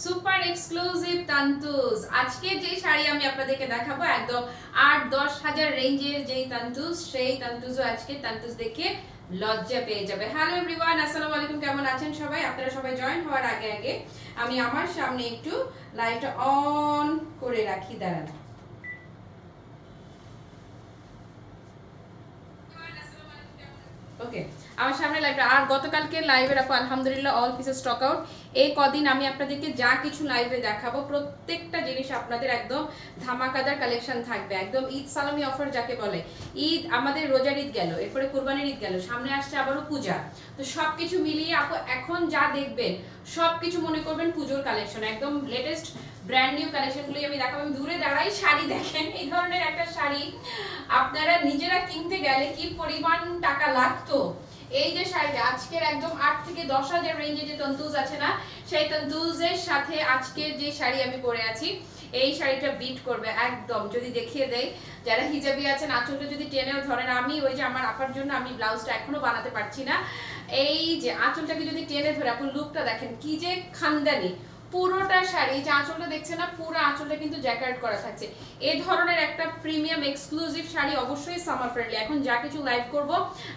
Super exclusive তান্তুজ। আজকে যে শাড়ি আমি আপনাদেরকে দেখাবো একদম ৮-১০ হাজার রেঞ্জের যেই তান্তুজ, সেই তান্তুজও আজকে তান্তুজ দেখে লজ্জা পেয়ে যাবে। হ্যালো এভরিওয়ান, আসসালামু আলাইকুম, কেমন আছেন সবাই? আপনারা সবাই জয়েন হওয়ার আগে আগে আমি আমার সামনে একটু লাইটটা অন করে রাখি, দাঁড়ান। ওকে, আমার সামনে লাইভটা আর গতকালকে লাইভে রাখো আলহামদুলিল্লাহ অল পিসেস স্টক আউট। এই কদিন আমি আপনাদেরকে যা কিছু লাইভে দেখাবো প্রত্যেকটা জিনিস আপনাদের একদম ধামাকাদার কালেকশন থাকবে, একদম ঈদ সালামি অফার যাকে বলে। ঈদ আমাদের রোজার ঈদ গেল, এরপরে কুরবানির ঈদ গেল, সামনে আসছে আবারও পূজা। তো সবকিছু মিলিয়ে আপু এখন যা দেখবেন সবকিছু মনে করবেন পুজোর কালেকশন, একদম লেটেস্ট ব্র্যান্ড নিউ কালেকশনগুলোই আমি দেখাবো। আমি দূরে দাঁড়াই, শাড়ি দেখেন, এই ধরনের একটা শাড়ি আপনারা নিজেরা কিনতে গেলে কি পরিমাণ টাকা লাগতো। এই যে শাড়িটা আজকের একদম ৮ থেকে ১০ হাজার রেঞ্জে যে তন্তুজ আছে না, সেই তন্তুজের সাথে আজকের যে শাড়ি আমি পরে আছি এই শাড়িটা বিট করবে একদম। যদি দেখিয়ে দেই, যারা হিজাবি আছেন আঁচলটা যদি টেনেও ধরেন, আমি ওই যে আমার আপার জন্য আমি ব্লাউজটা এখনো বানাতে পারছি না, এই যে আঁচলটাকে যদি টেনে ধরে আপনি লুকটা দেখেন কি যে খানদানি। পুরোটা শাড়ি যে আঁচলটা দেখছে না, পুরো আঁচলটা কিন্তু জ্যাকেট করা থাকছে। এই ধরনের একটা প্রিমিয়াম এক্সক্লুসিভ শাড়ি অবশ্যই সামার ফ্রেন্ডলি। এখন যা কিছু লাইভ করব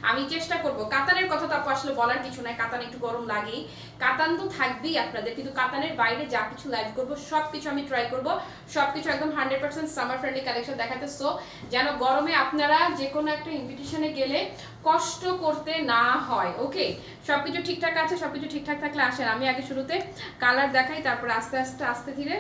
আমি চেষ্টা করব, কাতানের কথা তো আপু আসলে বলার কিছু নাই, কাতান একটু গরম লাগেই, কাতান তো থাকবেই আপনাদের, কিন্তু কাতানের বাইরে যা কিছু লাইভ করব সবকিছু আমি ট্রাই করব, সবকিছু একদম 100% সামার ফ্রেন্ডলি কালেকশন দেখাতে, সো যেন গরমে আপনারা যে কোনো একটা ইনভিটেশনে গেলে কষ্ট করতে না হয়। ওকে, সবকিছু ঠিকঠাক আছে, সবকিছু ঠিকঠাক থাকলে আসেন আমি আগে শুরুতে কালার দেখাই, তারপর আস্তে আস্তে আস্তে ধীরে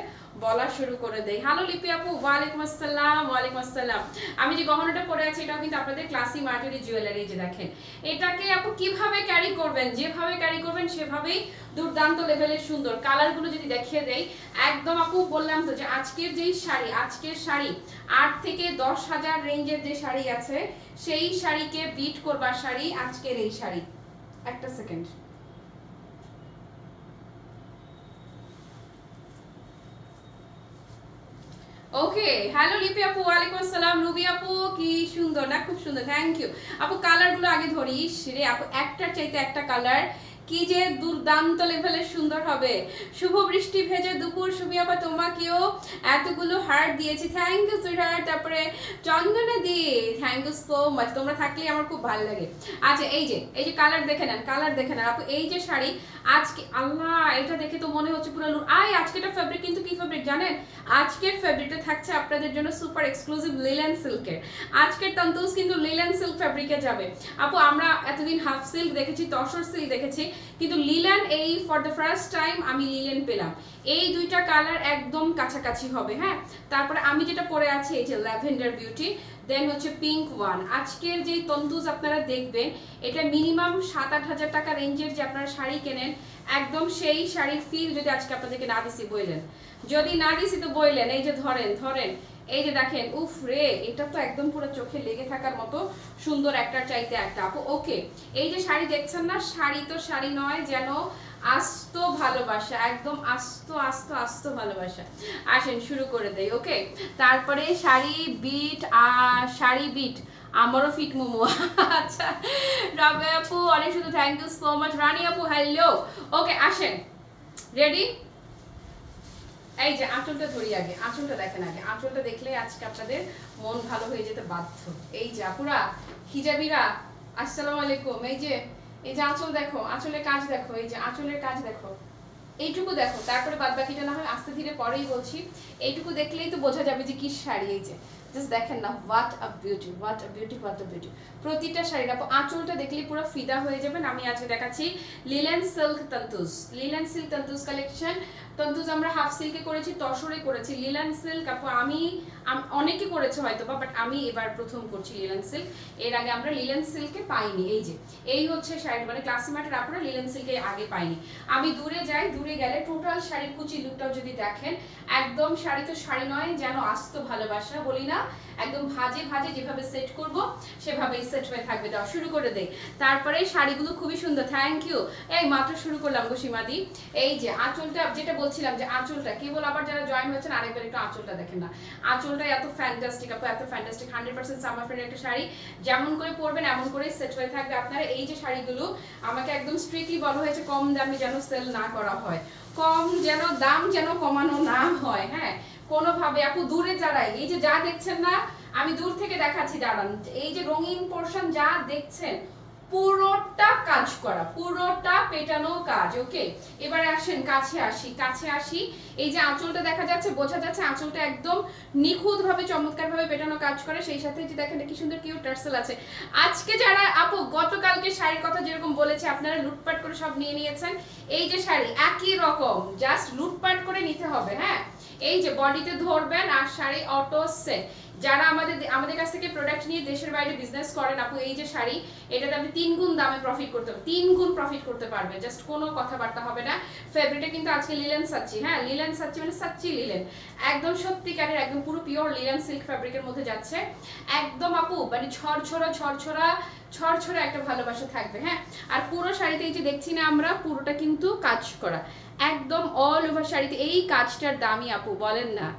বলা শুরু করে দেই। হ্যালো লিপি আপু, ওয়ালাইকুম আসসালাম। ওয়ালাইকুম আসসালাম। আমি যে গহনাটা পরে আছি এটাও কিন্তু আপনাদের ক্লাসি মার্টিরি জুয়েলারি। যে দেখেন এটাকে আপু কিভাবে ক্যারি করবেন, যেভাবে ক্যারি করবেন সেভাবেই দুর্দান্ত লেভেলের সুন্দর। কালারগুলো যদি দেখিয়ে দেই, একদম আপু বললাম তো যে আজকের যেই শাড়ি, আজকের শাড়ি ৮ থেকে ১০ হাজার রেঞ্জের যে শাড়ি আছে সেই শাড়িকে বিট করবার শাড়ি আজকের এই শাড়ি। একটা সেকেন্ড। ওকে, হ্যালো লিপি আপু, ওয়ালাইকুম আসসালাম। রুবি আপু কি সুন্দর না, খুব সুন্দর, থ্যাংক ইউ আপু। কালারগুলো আগে ধরিস রে আপু, একটার চাইতে একটা কালার কি যে দুর্দান্ত লেভেলের সুন্দর হবে। শুভ বৃষ্টি ভেজে দুপুর, সুবি আপা তোমাকেও এতগুলো হার্ট দিয়েছি, থ্যাংক ইউ সুইটহার্ট। তারপরে Chandana di, thank you so much, তোমরা থাকলে আমার খুব ভালো লাগে। আচ্ছা এই যে কালার দেখে নেন, কালার দেখে নেন আপু। এই যে শাড়ি আজকে, আল্লাহ এটা দেখে তো মনে হচ্ছে পুরো আজকেটা ফেব্রিক কিন্তু কি ফেব্রিক জানেন? আজকের ফেব্রিকটা থাকছে আপনাদের জন্য সুপার এক্সক্লুসিভ লিলেন সিল্কের। আজকের তন্তুজ কিন্তু লিলেন সিল্ক ফেব্রিকে যাবে আপু। আমরা এতদিন হাফ সিল্ক দেখেছি, তসর সিল্ক দেখেছি, কিন্তু লিলেন এই ফর দ্য ফার্স্ট টাইম আমি লিলেন পেলাম। এই দুইটা কালার একদম কাছাকাছি হবে। হ্যাঁ, তারপরে আমি যেটা পরে আছি এই যে ল্যাভেন্ডার বিউটি, দেন হচ্ছে পিঙ্ক ওয়ান। আজকের যেই তন্তুজ আপনারা দেখবেন এটা মিনিমাম ৭-৮ হাজার টাকা রেঞ্জের যে আপনারা শাড়ি কেনেন, একদম সেই শাড়ির ফিল যদি আজকে আপনাদেরকে না দিছি বইলেন, যদি না দিছি তো বইলেন। এই যে ধরেন ধরেন, এই যে দেখেন, উফ রে, এটা তো একদম পুরো চোখে লেগে থাকার মতো সুন্দর, একটার চাইতে একটা আপু। ওকে, এই যে শাড়ি দেখছেন না, শাড়ি তো শাড়ি নয়, যেন আস্ত ভালোবাসা, একদম আস্ত আস্ত আস্ত ভালোবাসা। আসেন শুরু করে দেই। ওকে, তারপরে শাড়ি বিট, আর শাড়ি বিট আমারও ফিট মোমো। আচ্ছা রাবে আপু অনেক শুধু থ্যাংক ইউ সো মাচ। রানী আপু হ্যালো। ওকে আসেন, রেডি? এই যে আঁচলটা ধরি আগে, আঁচলটা দেখেন আগে, আঁচলটা দেখলে আজকে আপনাদের মন ভালো হয়ে যেতে বাধ্য। এই যে আপুরা হিজাবিরা আসসালামু আলাইকুম। এই যে আঁচল দেখো, আঁচলের কাজ দেখো, এই যে আঁচলের কাজ দেখো, এইটুকু দেখো, তারপরে বাদ বাকিটা না হয় আস্তে ধীরে পরেই বলছি। এইটুকু দেখলেই তো বোঝা যাবে যে কি শাড়ি। এই যে জাস্ট দেখেন না, what a beauty, what a beauty, what a beauty. প্রতিটা শাড়ির আপু আঁচলটা দেখলেই পুরো ফিদা হয়ে যাবেন। আমি আজকে দেখাচ্ছি লিলেন সিল্ক তন্তুজ, লিলেন সিল্ক তন্তুজ কালেকশন। তন্তুজ আমরা হাফ সিল্কে করেছি, তসরে করেছি, লিলেন সিল্ক আপু আমি অনেকে করেছে হয়তো বা, বাট আমি এবার প্রথম করছি লিলেন সিল্ক। এর আগে আমরা লিলেন সিল্কে পাইনি। এই যে এই হচ্ছে শাড়ি, মানে ক্লাসি মার্টের আপনারা লিলেন সিল্কে আগে পাইনি। আমি দূরে যাই, দূরে গেলে টোটাল শাড়ির কুচি লুকটাও যদি দেখেন, একদম শাড়ি তো শাড়ি নয়, যেন আস্ত ভালোবাসা বলি না, একদম ভাজে ভাজে যেভাবে সেট করব সেভাবেই সেট হয়ে থাকবে। দাও শুরু করে দেই। তারপরে শাড়িগুলো খুবই সুন্দর, থ্যাংক ইউ। এই মাত্র শুরু করলাম গো সীমাদি। এই যে আঁচলটা, যেটা বলছিলাম যে আঁচলটা কেবল, আবার যারা জয়েন হয়েছেন আরেকবার একটু আঁচলটা দেখেন না, আঁচলটা এত ফ্যান্টাস্টিক আপু, এত ফ্যান্টাস্টিক। 100% সামার ফ্রেন্ডের একটা শাড়ি, যেমন করে পরবেন এমন করেই সেট হয়ে থাকবে আপনারা। এই যে শাড়িগুলো আমাকে একদম স্ট্রিক্টলি বলা হয়েছে কম দামে যেন সেল না করা হয়, কম যেন দাম যেন কমানো না হয়, হ্যাঁ কোনোভাবে। আপু দূরে যারাই এই যে যা দেখছেন না, আমি দূর থেকে দেখাচ্ছি দাঁড়ান, এই যে রঙিন পোর্শন যা দেখছেন পুরোটা কাজ করা, পুরোটা পেটানো কাজ। ওকে, এবারে আসেন কাছে আসি, কাছে আসি। এই যে আঁচলটা দেখা যাচ্ছে, বোঝা যাচ্ছে আঁচলটা একদম নিখুঁত ভাবে চমৎকার ভাবে পেটানো কাজ করে। সেই সাথে যে দেখেন কি সুন্দর কিউট টার্সেল আছে। আজকে যারা আপু গতকালকে শাড়ির কথা যেরকম বলেছে আপনারা লুটপাট করে সব নিয়ে নিয়েছেন, এই যে শাড়ি একই রকম, জাস্ট লুটপাট করে নিতে হবে। হ্যাঁ, এই যে বডিতে ধরবেন আর শাড়ি অটো সেট। যারা আমাদের কাছ থেকে প্রোডাক্ট নিয়ে দেশের বাইরে বিজনেস করেন আপু, এই যে শাড়ি, এটাতে আপনি 3 গুণ দামে প্রফিট করতে পারবেন, 3 গুণ প্রফিট করতে পারবেন, জাস্ট কোনো কথাবার্তা হবে না। ফেব্রিকটা কিন্তু আজকে লিলেন সাচ্চি, হ্যাঁ লিলেন সাচ্চি মানে সাচ্চি লিলেন, একদম সত্যিকারের একদম পুরো পিওর লিলেন সিল্ক ফেব্রিকের মধ্যে যাচ্ছে। একদম আপু মানে ছড়ছড়া একটা ভালোবাসা থাকবে। হ্যাঁ, আর পুরো শাড়িতে এই যে দেখছি না আমরা, পুরোটা কিন্তু কাজ করা একদম অল ওভার শাড়িতে। এই কাজটার দামই আপু বলেন না,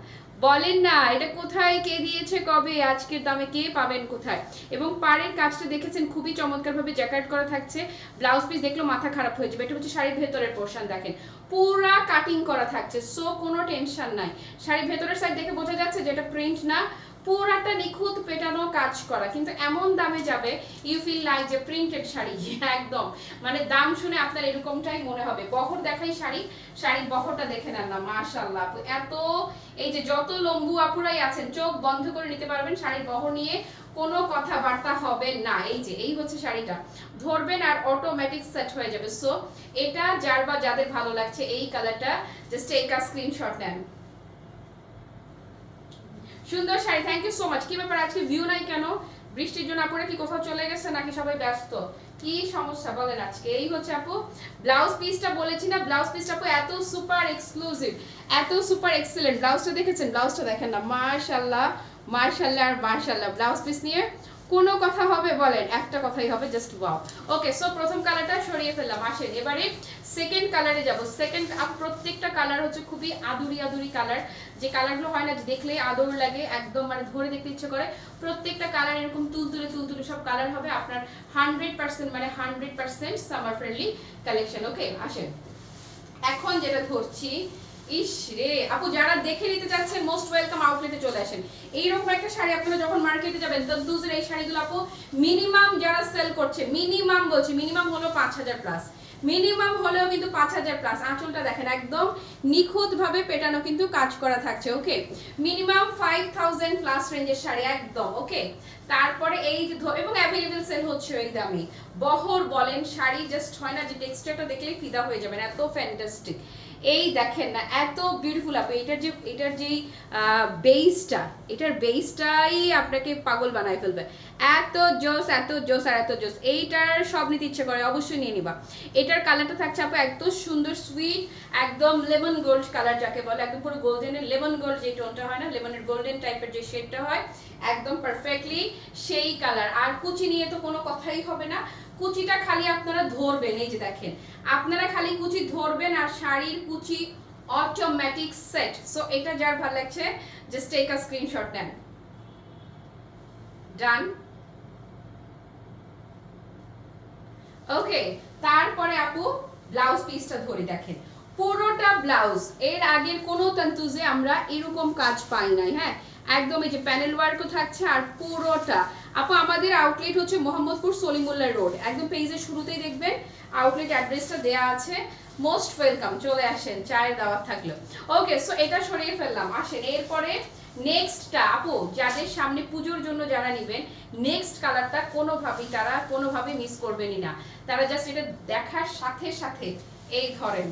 বলেন না এটা কোথায় কে দিয়েছে কবে, আজকের দামে কে পাবেন কোথায়। এবং পাড়ের কাজটা দেখেছেন খুবই চমৎকার ভাবে জ্যাকেট করা থাকছে। ব্লাউজ পিস দেখলেও মাথা খারাপ হয়ে যাবে। এটা হচ্ছে শাড়ির ভেতরের পোর্শন, দেখেন পুরা কাটিং করা থাকছে, সো কোনো টেনশন নাই। শাড়ির ভেতরের সাইড দেখে বোঝা যাচ্ছে যে এটা প্রিন্ট না, পুরাটা নিখুঁত পেটানো কাজ করা, কিন্তু এমন দামে যাবে ইউ ফিল লাইক যে প্রিন্টেড শাড়ি একদম। মানে দাম শুনে আপনার এরকমটাই মনে হবে। বহর দেখাই শাড়ির বহরটা দেখে নেন না, মাশাআল্লাহ আপু এত, এই যে যত লম্বু আপুরাই আছেন চোখ বন্ধ করে নিতে পারবেন শাড়ির বহর নিয়ে, কোনো কথাবার্তা হবে না। এই যে এই হচ্ছে শাড়িটা, ধরবেন আর অটোমেটিক সেট হয়ে যাবে। সো এটা যার বা যাদের ভালো লাগছে এই কালারটা, জাস্ট একটা স্ক্রিনশট নেন। সুন্দর sari, thank you so much. কি ব্যাপার আজকে ভিউ নাই কেন? বৃষ্টির জন্য আপুরা কি কোথাও চলে গেছে নাকি সবাই ব্যস্ত, কি সমস্যা বলেন আজকে? এই হচ্ছে আপু ব্লাউজ পিসটা, বলেছি না ব্লাউজ পিসটা আপু এত সুপার এক্সক্লুসিভ, এত সুপার এক্সেলেন্ট। ব্লাউজটা দেখেছেন? ব্লাউজটা দেখেন না, মাশাআল্লাহ মাশাআল্লাহ আর মাশাআল্লাহ। ব্লাউজ পিস নিয়ে কোনো কথা হবে বলেন? একটা কথাই হবে, জাস্ট ওয়াও। ওকে, সো প্রথম কালারটা সরিয়ে ফেললাম, আসেন এবারে সেকেন্ড কালারে যাব। সেকেন্ড প্রত্যেকটা কালার হচ্ছে খুবই আদুরি আদুরি কালার, যে কালারগুলো হয় না যে দেখলে আদর লাগে, একদম মানে ধরে দেখতে ইচ্ছে করে। প্রত্যেকটা কালার এরকম তুলতুলে সব কালার হবে আপনার 100% মানে 100% সামার ফ্রেন্ডলি কালেকশন। ওকে, আসেন এখন যেটা ধরছি, ইস রে আপু যারা দেখে নিতে চাচ্ছেন মোস্ট ওয়েলকাম, আউটলেটে চলে আসেন। এইরকম একটা শাড়ি আপনারা যখন মার্কেটে যাবেন, দদ্দুজের এই শাড়িগুলো আপু মিনিমাম যারা সেল করছে, মিনিমাম বলছি মিনিমাম হলো 5000 প্লাস, মিনিমাম হলেও কিন্তু 5000 প্লাস। আঁচলটা দেখেন একদম নিখুঁত ভাবে পেটানো কিন্তু কাজ করা থাকছে। ওকে, মিনিমাম 5000 প্লাস রেঞ্জের শাড়ি একদম। ওকে, তারপরে এই যে এবং অ্যাভেলেবল সেল হচ্ছে এই দামে। বহর বলেন, শাড়ি জাস্ট হয় না যে টেক্সচারটা দেখলেই ফিদা হয়ে যাবেন, এত ফ্যান্টাস্টিক। এই দেখেন না এত বিউটিফুল আপু, এটার যেই বেসটা, এটার বেসটাই আপনাকে পাগল বানায় ফেলবে। এত জোস এত জোস আর এত জোস, এইটার সব নিতে ইচ্ছে করে, অবশ্যই নিয়ে নিবা। এটার কালারটা থাকছে আপু এত সুন্দর সুইট, একদম লেমন গোল্ড কালার যাকে বলে, একদম পুরো গোল্ডেনের লেমন গোল্ড যে টোনটা হয় না, লেমনের গোল্ডেন টাইপের যে শেডটা হয় একদম পারফেক্টলি সেই কালার। আর কুচি নিয়ে তো কোনো কথাই হবে না, কুচিটা খালি আপনারা ধরবেন, এই যে দেখেন আপনারা খালি কুচি ধরবেন আর শাড়ির কুচি অটোমেটিক সেট। সো এটা যার ভালো লাগছে জাস্ট টেক আ স্ক্রিনশট নেন, ডান। ওকে, তারপরে আপু ব্লাউজ পিসটা ধরে দেখেন, পুরোটা ব্লাউজ, এর আগের কোনো তন্তুজে আমরা এরকম কাজ পাই নাই। হ্যাঁ, একদম এই যে প্যানেল ওয়ার্কও থাকছে আর পুরোটা। আপু আমাদের আউটলেট হচ্ছে মোহাম্মদপুর সলিমুল্লাহ রোড, একদম পেজের শুরুতেই দেখবেন আউটলেট অ্যাড্রেসটা দেয়া আছে। মোস্ট ওয়েলকাম, চলে আসেন, চায়ের দাওয়াত থাকলো। ওকে, সো এটা সরিয়ে ফেললাম, আসেন এরপরে নেক্সটটা। আপু যাদের সামনে পুজোর জন্য যারা নেবেন, নেক্সট কালারটা কোনোভাবেই মিস করবেনই না। তারা জাস্ট এটা দেখার সাথে সাথে এই ধরেন,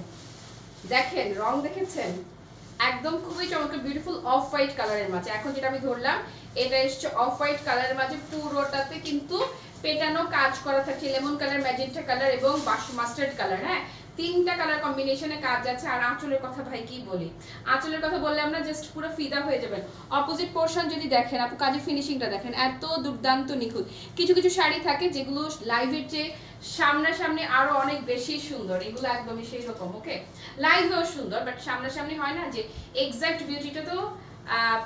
দেখেন রং দেখেছেন একদম খুবই চমৎকার বিউটিফুল অফ হোয়াইট কালারের মাঝে। এখন যেটা আমি ধরলাম এটা এসছে অফ হোয়াইট কালারের মাঝে, পুরোটাতে কিন্তু পেটানো কাজ করা থাকছে, লেমন কালার, ম্যাজেন্টা কালার এবং মাস্টার্ড কালার। হ্যাঁ, তিনটা কালার কম্বিনেশনে কাজ আছে। আর আঁচলের কথা ভাই কি বলি, আঁচলের কথা বললে আমরা জাস্ট পুরো ফিদা হয়ে যাবেন। অপোজিট পোর্শন যদি দেখেন আপু, কাজের ফিনিশিংটা দেখেন এত দুর্দান্ত নিখুঁত। কিছু কিছু শাড়ি থাকে যেগুলো লাইভের চেয়ে সামনাসামনি আরো অনেক বেশি সুন্দর, এগুলো একদমই সেই রকম। ওকে, লাইভেও সুন্দর বাট সামনাসামনি হয় না যে এক্সাক্ট বিউটিটা তো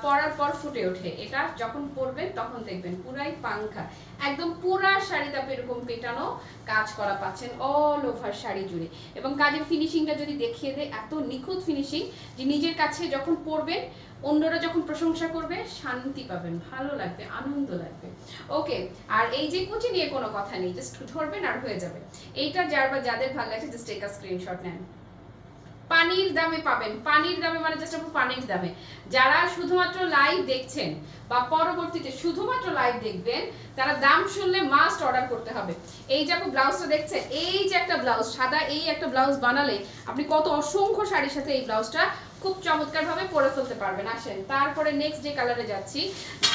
পরার পর ফুটে ওঠে। এটা যখন পরবেন তখন দেখবেন পুরাই পাংখা, একদম পুরা শাড়িতে আপনি এরকম পেটানো কাজ করা পাচ্ছেন অল ওভার শাড়ি জুড়ে। এবং কাজের ফিনিশিংটা যদি দেখিয়ে দেয়, এত নিখুঁত ফিনিশিং যে নিজের কাছে যখন পরবেন, অন্যরা যখন প্রশংসা করবে শান্তি পাবেন, ভালো লাগবে, আনন্দ লাগবে। ওকে, আর এই যে কুচি নিয়ে কোনো কথা নেই, জাস্ট ধরবেন আর হয়ে যাবে। এইটা যার বা যাদের ভালো লাগছে জাস্ট টেক আ স্ক্রিনশট নেন। পানির দামে পাবেন, পানির দামে মানে জাস্ট আপনি পানির দামে। যারা শুধুমাত্র লাইভ দেখছেন বা পরবর্তীতে শুধুমাত্র লাইভ দেখবেন, তারা দাম শুনলে মাস্ট অর্ডার করতে হবে। এই যে আপনি ব্লাউজটা দেখছেন, এই যে একটা ব্লাউজ সাদা, এই একটা ব্লাউজ বানালে আপনি কত অসংখ্য শাড়ির সাথে এই ব্লাউজটা খুব চমৎকার ভাবে পরে ফেলতে পারবেন। আসেন তারপরে নেক্সট যে কালারে যাচ্ছি।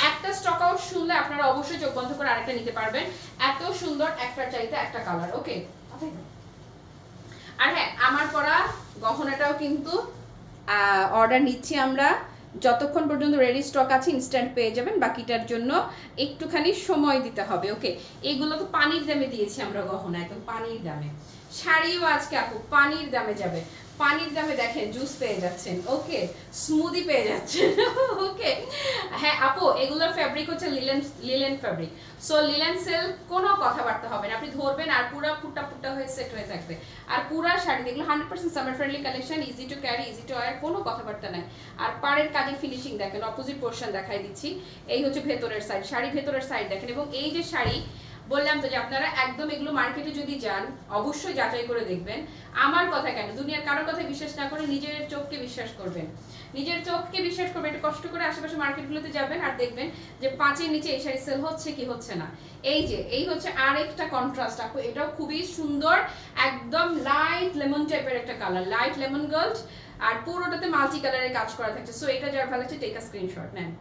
একটা স্টক আউট শুনলে আপনারা অবশ্যই চোখ বন্ধ করে আরেকটা নিতে পারবেন, এত সুন্দর একটার চাইতে একটা কালার। ওকে, আর হ্যাঁ, আমার পরা গহনাটাও কিন্তু অর্ডার নিচ্ছি আমরা, যতক্ষণ পর্যন্ত রেডি স্টক আছে ইনস্ট্যান্ট পেয়ে যাবেন, বাকিটার জন্য একটুখানি সময় দিতে হবে। ওকে, এগুলো তো পানির দামে দিয়েছি আমরা গহনা, একদম পানির দামে। শাড়িও আজকে আপু পানির দামে যাবে, পানির দামে দেখেন জুস পেয়ে যাচ্ছেন, ওকে, স্মুদি পেয়ে যাচ্ছেন। ওকে, হ্যাঁ আপু, এগুলোর ফ্যাব্রিক হচ্ছে linen fabric. So linen silk, কোনো কথাবার্তা হবে না, আপনি ধরবেন আর পুরো ফুটা ফুটা হয়ে সেট হয়ে থাকবে। আর পুরা শাড়ি দেখলো 100% summer friendly collection, easy to carry, easy to wire, কোনো কথাবার্তা নাই। আর পাড়ের কাজের ফিনিশিং দেখেন, অপোজিট পোর্শন দেখাই দিচ্ছি। এই হচ্ছে ভেতরের সাইড, শাড়ি ভেতরের সাইড দেখেন। এবং এই যে শাড়ি বললাম তো যে আপনারা একদম এগুলো মার্কেটে যদি যান অবশ্যই যাচাই করে দেখবেন। আমার কথা কেন, দুনিয়ার কারোর কথা বিশ্বাস না করে নিজের চোখকে বিশ্বাস করবেন, নিজের চোখকে বিশ্বাস করবেন। একটু কষ্ট করে আশেপাশে মার্কেটগুলোতে যাবেন আর দেখবেন যে 5-এর নিচে এই শাড়ি সেল হচ্ছে কি হচ্ছে না। এই যে এই হচ্ছে আরেকটা কন্ট্রাস্ট আপু, এটাও খুবই সুন্দর, একদম লাইট লেমন টাইপের একটা কালার, লাইট লেমন গোল্ড, আর পুরোটাতে মাল্টি কালারের কাজ করা থাকছে। সো এটা যার ভালো লাগছে টেক আ স্ক্রিনশট নেন।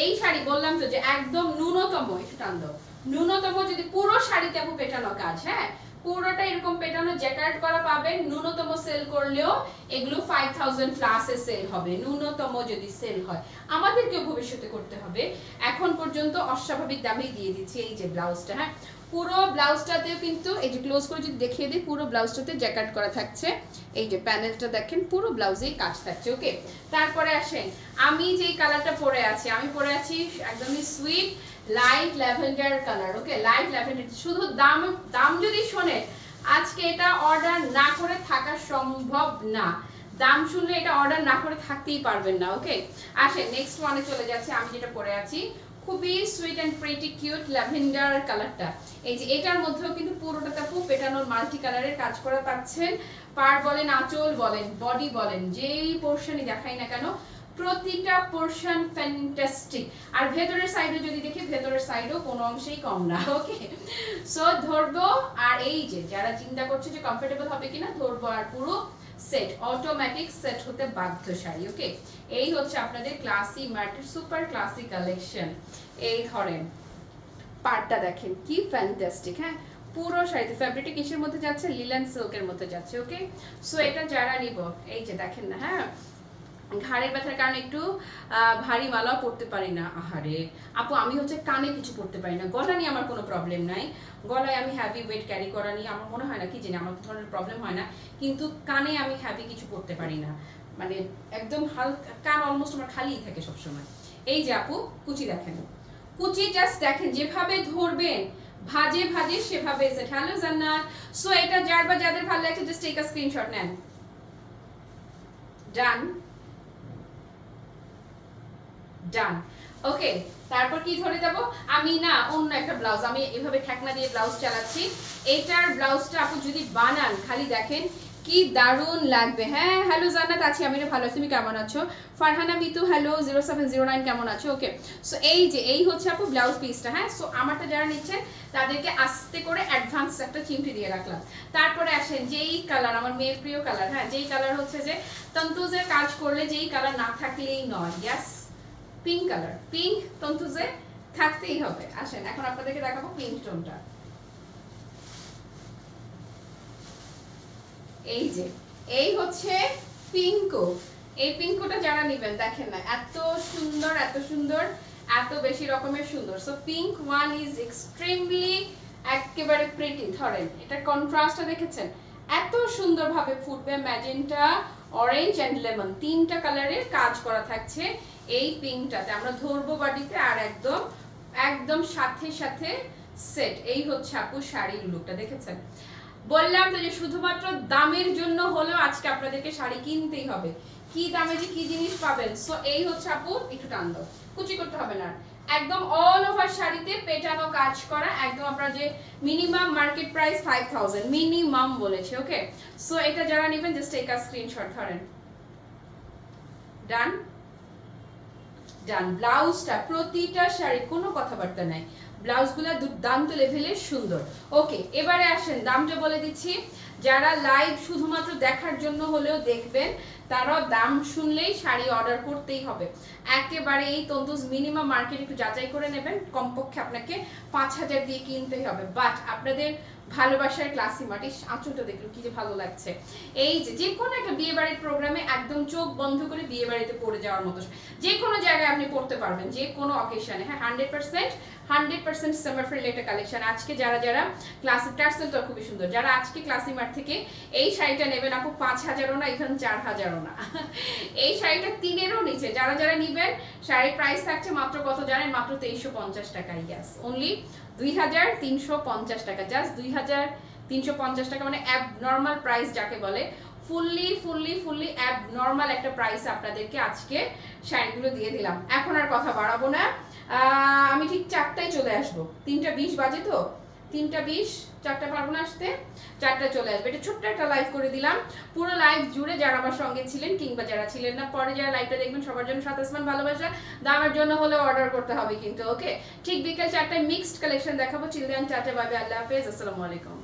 এই শাড়ি বললাম তো যে একদম ন্যূনতম, একটু টান দাও, ন্যূনতম যদি পুরো শাড়িতে আপু পেটানো কাজ, হ্যাঁ পুরোটা এরকম পেটানো জ্যাকার্ড করা পাবেন। ন্যূনতম সেল করলেও এগুলো 5000 প্লাসে সেল হবে, ন্যূনতম যদি সেল হয়। আমাদেরকেও ভবিষ্যতে করতে হবে, এখন পর্যন্ত অস্বাভাবিক দামেই দিয়ে দিচ্ছি। এই যে ব্লাউজটা, হ্যাঁ পুরো ব্লাউজটাতেও কিন্তু এই যে ক্লোজ করে যদি দেখিয়ে দিই, পুরো ব্লাউজটাতে জ্যাকেট করা থাকছে। এই যে প্যানেলটা দেখেন, পুরো ব্লাউজেই কাজ থাকছে। ওকে, তারপরে আসেন আমি যেই কালারটা পরে আছি, আমি পরে আছি একদমই সুইট লাইট ল্যাভেন্ডার কালার। ওকে, লাইট ল্যাভেন্ডার। শুধু দাম দাম যদি শোনে, আজকে এটা অর্ডার না করে থাকা সম্ভব না, দাম শুনলে এটা অর্ডার না করে থাকতেই পারবেন না। ওকে, আসেন নেক্সট ওয়ানে চলে যাচ্ছে। আমি যেটা পরে আছি খুবই sweet and pretty cute lavender কালারটা। এই যে এটার মধ্যেও কিন্তু পুরোটাতে খুব পেটানোর মাল্টি কালারের কাজ করা পাচ্ছেন। পাড় বলেন, আঁচল বলেন, বডি বলেন, যেই পোর্শনই দেখাই না কেন প্রতিটা পোর্শন ফ্যান্টাস্টিক। আর ভেতরের সাইডে যদি দেখি, ভেতরের সাইডও কোনো অংশেই কম না। ওকে, সো ধরবো আর এই যে যারা চিন্তা করছে যে কমফোর্টেবল হবে কিনা, ধরবো আর পুরো সেট অটোমেটিক সেট হতে বাধ্য শাড়ি। ওকে, এই হচ্ছে আপনাদের ক্লাসি ম্যাটের সুপার ক্লাসি কালেকশন। এই ধরেন পাড়টা দেখেন কি ফ্যান্টাস্টিক, হ্যাঁ পুরো শাড়িতে ফ্যাব্রিকটা কিসের মধ্যে যাচ্ছে, লিলেন সিল্কের মধ্যে যাচ্ছে। ওকে, সো এটা যারা নিব, এই যে দেখেন না, হ্যাঁ ঘাড়ের ব্যথার কারণে একটু ভারী মালাও পরতে পারি না। আহারে আপু, আমি হচ্ছে কানে কিছু পরতে পারি না, গলা নিয়ে আমার কোনো প্রবলেম নাই, গলায় আমি হ্যাভি ওয়েট ক্যারি করা নিয়ে আমার মনে হয় না, কি জানি আমার ধরনের প্রবলেম হয় না, কিন্তু কানে আমি হ্যাভি কিছু পরতে পারি না, মানে একদম হালকা কান অলমোস্ট আমার খালিই থাকে সবসময়। এই যে আপু কুচি দেখেন, কুচি জাস্ট দেখেন, যেভাবে ধরবেন ভাজে ভাজে সেভাবে সেট। হ্যালো জান্নাত। সো এটা যার বা যাদের ভালো লাগছে জাস্ট টেক আ স্ক্রিনশট নেন। ডান ডান। ওকে, তারপর কি ধরে যাব, আমি না অন্য একটা ব্লাউজ, আমি এভাবে ঠেকনা দিয়ে ব্লাউজ চালাচ্ছি। এটার ব্লাউজটা আপু যদি বানান খালি দেখেন কি দারুণ লাগবে। হ্যাঁ হ্যালো জান্নাত, আছি আমি ভালো আছি, তুমি কেমন আছো? ফারহানা মিতু হ্যালো 0709 কেমন আছো? ওকে, সো এই যে এই হচ্ছে আপু ব্লাউজ পিসটা। হ্যাঁ, সো আমারটা যারা নিচ্ছেন তাদেরকে আস্তে করে অ্যাডভান্স একটা চিমটি দিয়ে রাখলাম। তারপরে আসেন যেই কালার, আমার মেয়ের প্রিয় কালার, হ্যাঁ যেই কালার হচ্ছে যে তন্তুজের কাজ করলে যেই কালার না থাকলেই নয়, ইয়াস পিঙ্ক কালার, পিঙ্ক তন্তুজে থাকতেই হবে। আসেন এখন আপনাদেরকে দেখাবো পিঙ্ক টোনটা। এই যে এই হচ্ছে পিঙ্কো, এই পিঙ্কোটা যারা নেবেন দেখেন না এত সুন্দর, এত সুন্দর, এত বেশি রকমের সুন্দর। So pink one is extremely একেবারে প্রিটি। ধরেন এটা কন্ট্রাস্টটা দেখেছেন, এত সুন্দরভাবে ফুটবে। ম্যাজেন্টা, অরেঞ্জ অ্যান্ড লেমন, তিনটা কালারের কাজ করা থাকছে এই পিঙ্কটাতে। আমরা ধরবো বডিতে আর একদম একদম সাথে সাথে সেট। এই হচ্ছে আপু শাড়ির লুকটা, দেখেছেন? বললাম তো যে শুধুমাত্র দামের জন্য হলেও আজকে আপনাদেরকে শাড়ি কিনতেই হবে। কি দামে যে কি জিনিস পাবেন। সো এই হচ্ছে আপু, একটু টান দাও, কুচি করতে হবে না। একদম অল ওভার শাড়িতে পেটানো কাজ করা, একদম আপনার যে মিনিমাম মার্কেট প্রাইস 5000 মিনিমাম বলেছে। ওকে, সো এটা যারা নেবেন জাস্ট টেক আ স্ক্রিনশট, ধরেন। ডান ডান। ব্লাউজটা প্রতিটা শাড়ি কোনো কথাবার্তা নাই, ব্লাউজগুলো দুর্দান্ত লেভেলের সুন্দর। ওকে, এবারে আসেন দামটা বলে দিচ্ছি। যারা লাইভ শুধুমাত্র দেখার জন্য হলেও দেখবেন, তারা দাম শুনলেই শাড়ি অর্ডার করতেই হবে। একেবারে এই তন্দুজ মিনিমাম মার্কেট একটু যাচাই করে নেবেন, কমপক্ষে আপনাকে 5000 দিয়ে কিনতেই হবে। বাট আপনাদের ভালোবাসার ক্লাসি মাটি, আঁচলটা দেখলো কি যে ভালো লাগছে। এই যে কোনো একটা বিয়ে বাড়ির প্রোগ্রামে একদম চোখ বন্ধ করে বিয়ে বাড়িতে পড়ে যাওয়ার মতো, যে কোনো জায়গায় আপনি পড়তে পারবেন, যে কোনো অকেশনে। হ্যাঁ, 100% সামার ফ্রেন্ডলি একটা কালেকশন। আজকে যারা যারা ক্লাসিক টার্সেলটা খুবই সুন্দর, যারা আজকে ক্লাসি মার্ট থেকে এই শাড়িটা নেবেন আপু 5000ও না, ইভেন 4000ও না, এই শাড়িটা 3-এরও নিচে যারা যারা নেবেন, শাড়ির প্রাইস থাকছে মাত্র কত জানেন? মাত্র 2350 টাকা। ইয়াস, অনলি 2350 টাকা, জাস্ট 2350 টাকা, মানে অ্যাবনর্মাল প্রাইস যাকে বলে। ফুললি অ্যাবনর্মাল একটা প্রাইস আপনাদেরকে আজকে শাড়িগুলো দিয়ে দিলাম। এখন আর কথা বাড়াবো না, আমি ঠিক 4টায় চলে আসবো। 3টা 20 বাজে তো, 3টা 20, 4টা পারবো না আসতে, 4টায় চলে আসবে। এটা ছোট্ট একটা লাইভ করে দিলাম। পুরো লাইভ জুড়ে যারা আমার সঙ্গে ছিলেন কিংবা যারা ছিলেন না, পরে যারা লাইভটা দেখবেন, সবার জন্য সাত আসমান ভালোবাসা। দামের জন্য হলেও অর্ডার করতে হবে কিন্তু। ওকে, ঠিক বিকেল 4টায় মিক্সড কালেকশন দেখাবো। চিলড্রেন, টাটা, বাই বাই, আল্লাহ হাফেজ, আসসালামু আলাইকুম।